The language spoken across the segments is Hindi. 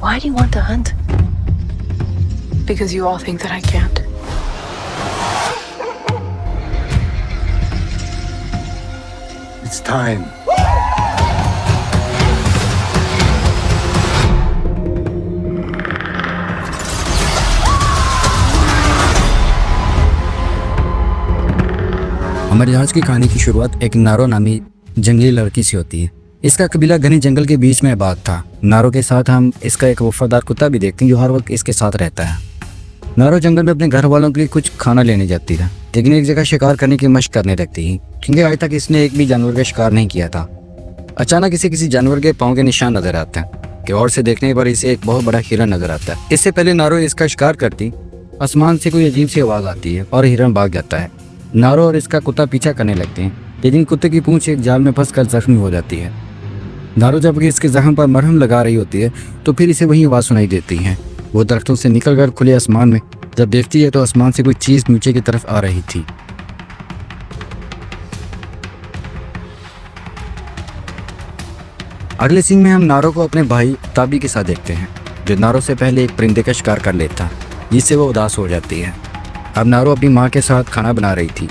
Why do you want to hunt? Because you all think that I can't. It's time. हमारी आज की कहानी की शुरुआत एक नारो नामी जंगली लड़की से होती है। इसका कबीला घने जंगल के बीच में आबाद था। नारो के साथ हम इसका एक वफादार कुत्ता भी देखते हैं जो हर वक्त इसके साथ रहता है। नारो जंगल में अपने घर वालों के लिए कुछ खाना लेने जाती है, लेकिन एक जगह शिकार करने की मशक करने लगती है, क्योंकि आज तक इसने एक भी जानवर का शिकार नहीं किया था। अचानक इसे किसी जानवर के पाँव के निशान नजर आते हैं कि और से देखने पर इसे एक बहुत बड़ा हिरन नजर आता है। इससे पहले नारो इसका शिकार करती, आसमान से कोई अजीब सी आवाज़ आती है और हिरन भाग जाता है। नारो और इसका कुत्ता पीछा करने लगते हैं, लेकिन कुत्ते की पूंछ एक जाल में फंसकर जख्मी हो जाती है। नारो जब इसके जख्म पर मरहम लगा रही होती है तो फिर इसे वही आवाज़ सुनाई देती है। वो दरख्तों से निकलकर खुले आसमान में जब देखती है तो आसमान से कोई चीज़ नीचे की तरफ आ रही थी। अगले सीन में हम नारो को अपने भाई ताबी के साथ देखते हैं, जो नारो से पहले एक परिंदे का शिकार कर लेता, जिससे वो उदास हो जाती है। अब नारो अपनी माँ के साथ खाना बना रही थी,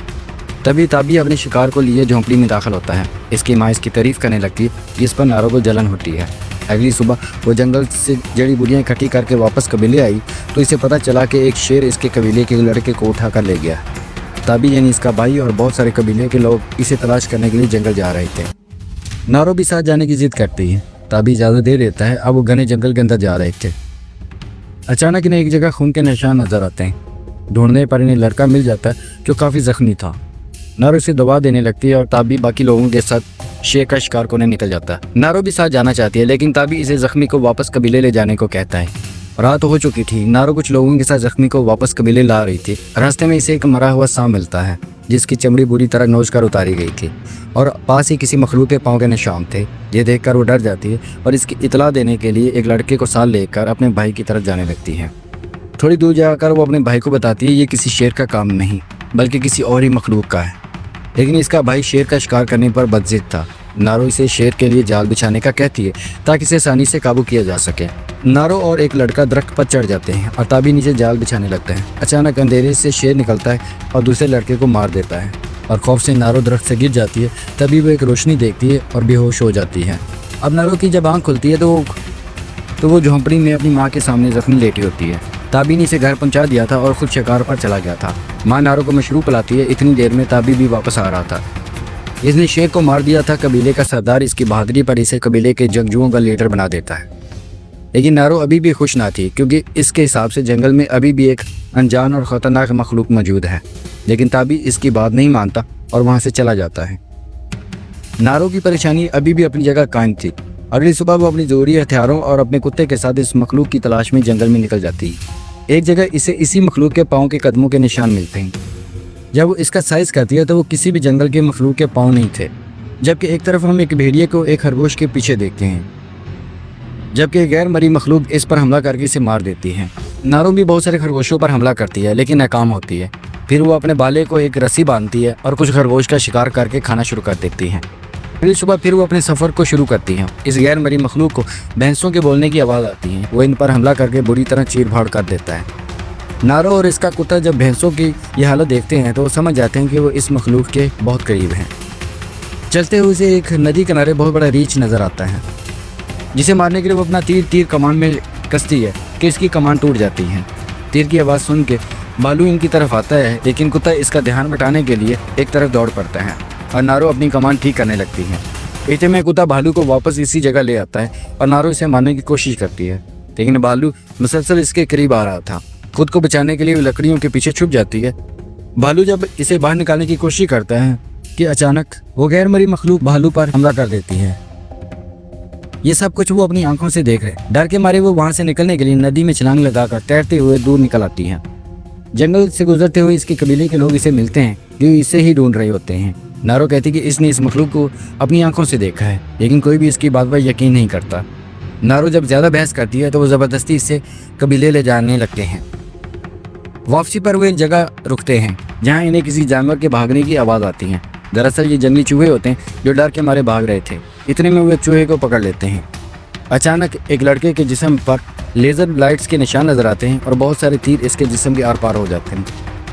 तभी ताबी अपने शिकार को लिए झोंपड़ी में दाखिल होता है। इसकी माँ इसकी तारीफ करने लगती है, जिस पर नारो को जलन होती है। अगली सुबह वो जंगल से जड़ी बूटियाँ इकट्ठी करके वापस कबीले आई तो इसे पता चला कि एक शेर इसके कबीले के लड़के को उठा कर ले गया। ताबी यानी इसका भाई और बहुत सारे कबीले के लोग इसे तलाश करने के लिए जंगल जा रहे थे। नारो भी साथ जाने की जिद करती है। ताबी इजाज़त दे देता है। अब वो घने जंगल के अंदर जा रहे थे। अचानक इन्हें एक जगह खून के निशान नजर आते हैं। ढूंढने पर इन्हें लड़का मिल जाता है जो काफ़ी जख्मी था। नारो इसे दवा देने लगती है और ताबी बाकी लोगों के साथ शेर का शिकार करने निकल जाता है। नारो भी साथ जाना चाहती है, लेकिन ताबी इसे जख्मी को वापस कबीले ले जाने को कहता है। रात हो चुकी थी। नारो कुछ लोगों के साथ जख्मी को वापस कबीले ला रही थी। रास्ते में इसे एक मरा हुआ सांप मिलता है, जिसकी चमड़ी बुरी तरह नोच कर उतारी गई थी और पास ही किसी मखलूक के पाँव के निशान थे। ये देखकर वो डर जाती है और इसकी इतला देने के लिए एक लड़के को साथ लेकर अपने भाई की तरफ जाने लगती है। थोड़ी दूर जाकर वो अपने भाई को बताती है ये किसी शेर का काम नहीं बल्कि किसी और ही मखलूक का है, लेकिन इसका भाई शेर का शिकार करने पर बदजिद था। नारो इसे शेर के लिए जाल बिछाने का कहती है ताकि इसे आसानी से काबू किया जा सके। नारो और एक लड़का दरख्त पर चढ़ जाते हैं और ताबी नीचे जाल बिछाने लगते हैं। अचानक अंधेरे से शेर निकलता है और दूसरे लड़के को मार देता है और खौफ से नारो दरख्त से गिर जाती है। तभी वो एक रोशनी देखती है और बेहोश हो जाती है। अब नारो की जब आँख खुलती है तो वो झोंपड़ी में अपनी माँ के सामने जख्मी लेटी होती है। ताबी ने इसे घर पहुंचा दिया था और खुद शिकार पर चला गया था। माँ नारो को मशरूब पिलाती है। इतनी देर में ताबी भी वापस आ रहा था। इसने शेर को मार दिया था। कबीले का सरदार इसकी बहादुरी पर इसे कबीले के जंगजुओं का लीडर बना देता है। लेकिन नारो अभी भी खुश ना थी, क्योंकि इसके हिसाब से जंगल में अभी भी एक अनजान और ख़तरनाक मखलूक मौजूद है। लेकिन ताबी इसकी बात नहीं मानता और वहाँ से चला जाता है। नारो की परेशानी अभी भी अपनी जगह कायम थी। अगली सुबह वो अपनी ज़रूरी हथियारों और अपने कुत्ते के साथ इस मखलूक की तलाश में जंगल में निकल जाती है। एक जगह इसे इसी मखलूक के पाँव के कदमों के निशान मिलते हैं। जब वो इसका साइज़ करती है तो वो किसी भी जंगल के मखलूक के पाँव नहीं थे, जबकि एक तरफ हम एक भेड़िए को एक खरगोश के पीछे देखते हैं, जबकि गैर मरी मखलूक इस पर हमला करके इसे मार देती है। नारो भी बहुत सारे खरगोशों पर हमला करती है, लेकिन नाकाम होती है। फिर वो अपने बाले को एक रस्सी बांधती है और कुछ खरगोश का शिकार करके खाना शुरू कर देती है। अगली सुबह फिर वो अपने सफ़र को शुरू करती हैं। इस गैर मरी मखलूक को भैंसों के बोलने की आवाज़ आती है। वो इन पर हमला करके बुरी तरह चीर फाड़ कर देता है। नारो और इसका कुत्ता जब भैंसों की यह हालत देखते हैं तो वो समझ जाते हैं कि वो इस मखलूक के बहुत करीब हैं। चलते हुए उसे एक नदी किनारे बहुत बड़ा रीछ नज़र आता है, जिसे मारने के लिए वो अपना तीर कमान में कसती है कि इसकी कमान टूट जाती है। तीर की आवाज़ सुन के बालू इनकी तरफ आता है, लेकिन कुत्ता इसका ध्यान बटाने के लिए एक तरफ दौड़ पड़ता है और नारो अपनी कमान ठीक करने लगती है। इतने में कुत्ता भालू को वापस इसी जगह ले आता है और नारो इसे मारने की कोशिश करती है, लेकिन भालू मुसलसल इसके करीब आ रहा था। खुद को बचाने के लिए वो लकड़ियों के पीछे छुप जाती है। भालू जब इसे बाहर निकालने की कोशिश करता है कि अचानक वो गैर मरी मखलूक भालू पर हमला कर देती है। ये सब कुछ वो अपनी आंखों से देख रहे। डर के मारे वो वहाँ से निकलने के लिए नदी में छलांग लगाकर तैरते हुए दूर निकल आती है। जंगल से गुजरते हुए इसके कबीले के लोग इसे मिलते हैं, जो इसे ही ढूंढ रहे होते हैं। नारो कहती कि इसने इस मखलूक को अपनी आंखों से देखा है, लेकिन कोई भी इसकी बात पर यकीन नहीं करता। नारो जब ज़्यादा बहस करती है तो वो ज़बरदस्ती इससे कबीले ले जाने लगते हैं। वापसी पर वो एक जगह रुकते हैं जहाँ इन्हें किसी जानवर के भागने की आवाज़ आती है। दरअसल ये जंगली चूहे होते हैं जो डर के मारे भाग रहे थे। इतने में वो एक चूहे को पकड़ लेते हैं। अचानक एक लड़के के जिस्म पर लेज़र लाइट्स के निशान नजर आते हैं और बहुत सारे तीर इसके जिस्म के आर पार हो जाते हैं।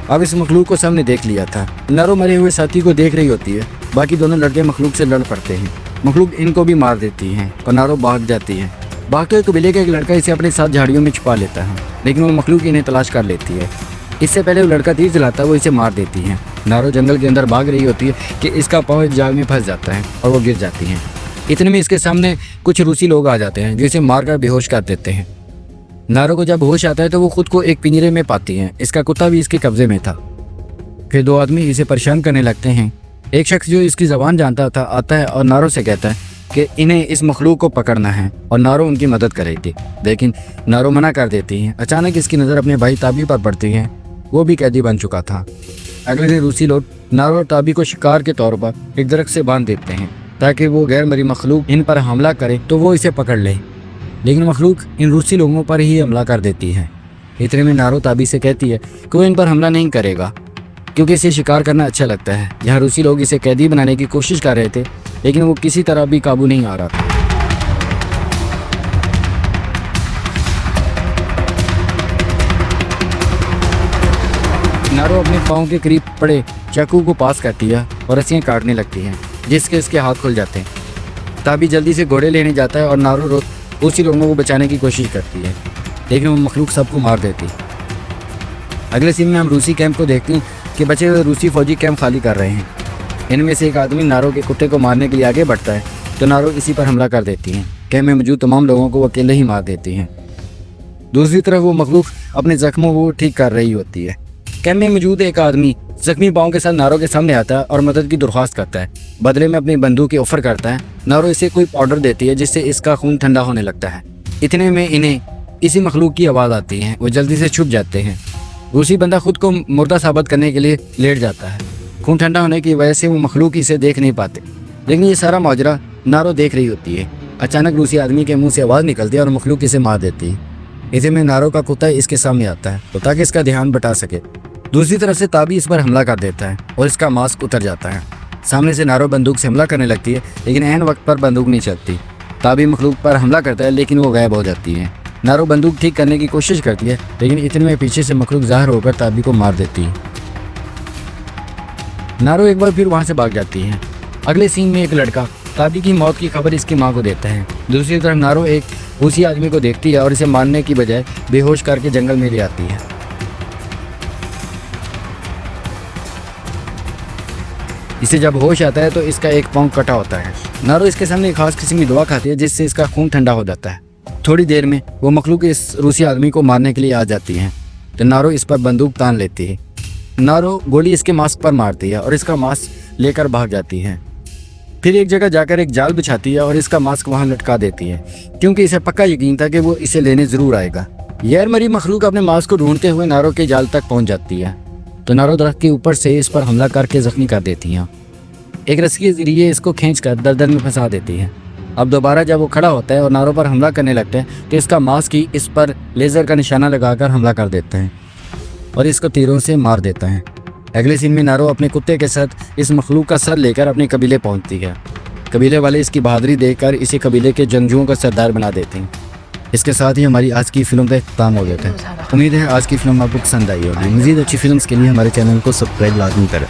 अब इस मखलूक को सबने देख लिया था। नारो मरे हुए साथी को देख रही होती है। बाकी दोनों लड़के मखलूक से लड़ पड़ते हैं। मखलूक इनको भी मार देती है और नारो भाग जाती है। भागते हुए कबीले का एक लड़का इसे अपने साथ झाड़ियों में छुपा लेता है, लेकिन वो मखलूक इन्हें तलाश कर लेती है। इससे पहले वो लड़का तीर चलाता है, वो इसे मार देती है। नारो जंगल के अंदर भाग रही होती है कि इसका पाँव एक जाल में फंस जाता है और वो गिर जाती है। इतने में इसके सामने कुछ रूसी लोग आ जाते हैं जो इसे मारकर बेहोश कर देते हैं। नारो को जब होश आता है तो वो खुद को एक पिंजरे में पाती है। इसका कुत्ता भी इसके कब्जे में था। फिर दो आदमी इसे परेशान करने लगते हैं। एक शख्स जो इसकी ज़बान जानता था आता है और नारो से कहता है कि इन्हें इस मखलूक को पकड़ना है और नारो उनकी मदद करेगी, लेकिन नारो मना कर देती है। अचानक इसकी नज़र अपने भाई ताबी पर पड़ती है। वो भी कैदी बन चुका था। अगले दिन रूसी लोग नारो और ताबी को शिकार के तौर पर एक दरख्त से बांध देते हैं ताकि वो गैर मरी मखलूक इन पर हमला करे तो वो इसे पकड़ ले, लेकिन मखलूक इन रूसी लोगों पर ही हमला कर देती है। इतने में नारो ताबी से कहती है कि वो इन पर हमला नहीं करेगा क्योंकि इसे शिकार करना अच्छा लगता है। यहाँ रूसी लोग इसे कैदी बनाने की कोशिश कर रहे थे, लेकिन वो किसी तरह भी काबू नहीं आ रहा था। नारो अपने पाँव के करीब पड़े चाकू को पास करती है और रस्सियाँ काटने लगती हैं, जिसके इसके हाथ खुल जाते हैं। ताबी जल्दी से घोड़े लेने जाता है और नारो रूसी लोगों को बचाने की कोशिश करती है, लेकिन वो मखलूक सबको मार देती। अगले सीन में हम रूसी कैंप को देखते हैं कि बचे हुए रूसी फौजी कैंप खाली कर रहे हैं। इनमें से एक आदमी नारो के कुत्ते को मारने के लिए आगे बढ़ता है तो नारो इसी पर हमला कर देती हैं। कैंप में मौजूद तमाम लोगों को वो अकेले ही मार देती हैं। दूसरी तरफ वो मखलूक अपने जख्मों को ठीक कर रही होती है। कैंप में मौजूद एक आदमी जख्मी पाँव के साथ नारो के सामने आता है और मदद की दरख्वास्त करता है। बदले में अपनी बंदूक की ऑफर करता है। नारो इसे कोई पाउडर देती है जिससे इसका खून ठंडा होने लगता है। इतने में इन्हें इसी मखलूक की आवाज़ आती है। वो जल्दी से छुप जाते हैं। रूसी बंदा खुद को मुर्दा साबित करने के लिए लेट जाता है। खून ठंडा होने की वजह से वो मखलूक इसे देख नहीं पाते, लेकिन ये सारा माजरा नारो देख रही होती है। अचानक रूसी आदमी के मुंह से आवाज़ निकलती है और मखलूक इसे मार देती है। इसी में नारो का कुत्ता इसके सामने आता है तो ताकि इसका ध्यान बटा सके। दूसरी तरफ से ताबी इस पर हमला कर देता है और इसका मास्क उतर जाता है। सामने से नारो बंदूक से हमला करने लगती है, लेकिन ऐन वक्त पर बंदूक नहीं चलती। ताबी मखलूक पर हमला करता है, लेकिन वो गायब हो जाती है। नारो बंदूक ठीक करने की कोशिश करती है, लेकिन इतने में पीछे से मखलूक ज़ाहिर होकर ताबी को मार देती है। नारो एक बार फिर वहाँ से भाग जाती है। अगले सीन में एक लड़का ताबी की मौत की खबर इसकी माँ को देता है। दूसरी तरफ नारो एक रूसी आदमी को देखती है और इसे मारने की बजाय बेहोश करके जंगल में ले आती है। इसे जब होश आता है तो इसका एक पाँव कटा होता है। नारो इसके सामने एक खास किस्म की दवा खाती है जिससे इसका खून ठंडा हो जाता है। थोड़ी देर में वो मखलूक इस रूसी आदमी को मारने के लिए आ जाती है तो नारो इस पर बंदूक तान लेती है। नारो गोली इसके मास्क पर मारती है और इसका मास्क लेकर भाग जाती है। फिर एक जगह जाकर एक जाल बिछाती है और इसका मास्क वहाँ लटका देती है, क्योंकि इसे पक्का यकीन था कि वो इसे लेने ज़रूर आएगा। गैर मरी मखलूक अपने मास्क को ढूंढते हुए नारो के जाल तक पहुँच जाती है तो नारो दरख्त के ऊपर से इस पर हमला करके जख्मी कर देती हैं। एक रस्सी के जरिए इसको खींचकर दलदल में फंसा देती है। अब दोबारा जब वो खड़ा होता है और नारो पर हमला करने लगता है तो इसका मास्क ही इस पर लेज़र का निशाना लगाकर हमला कर देता है और इसको तीरों से मार देता है। अगले सीन में नारो अपने कुत्ते के साथ इस मखलूक का सर लेकर अपने कबीले पहुंचती है। कबीले वाले इसकी बहादुरी देखकर इसी कबीले के जंगजुओं का सरदार बना देते हैं। इसके साथ ही हमारी आज की फिल्म का इख्तिताम हो जाता है। उम्मीद है आज की फिल्म आपको पसंद आई होगी। मज़ीद अच्छी फिल्म्स के लिए हमारे चैनल को सब्सक्राइब लाजमी करें।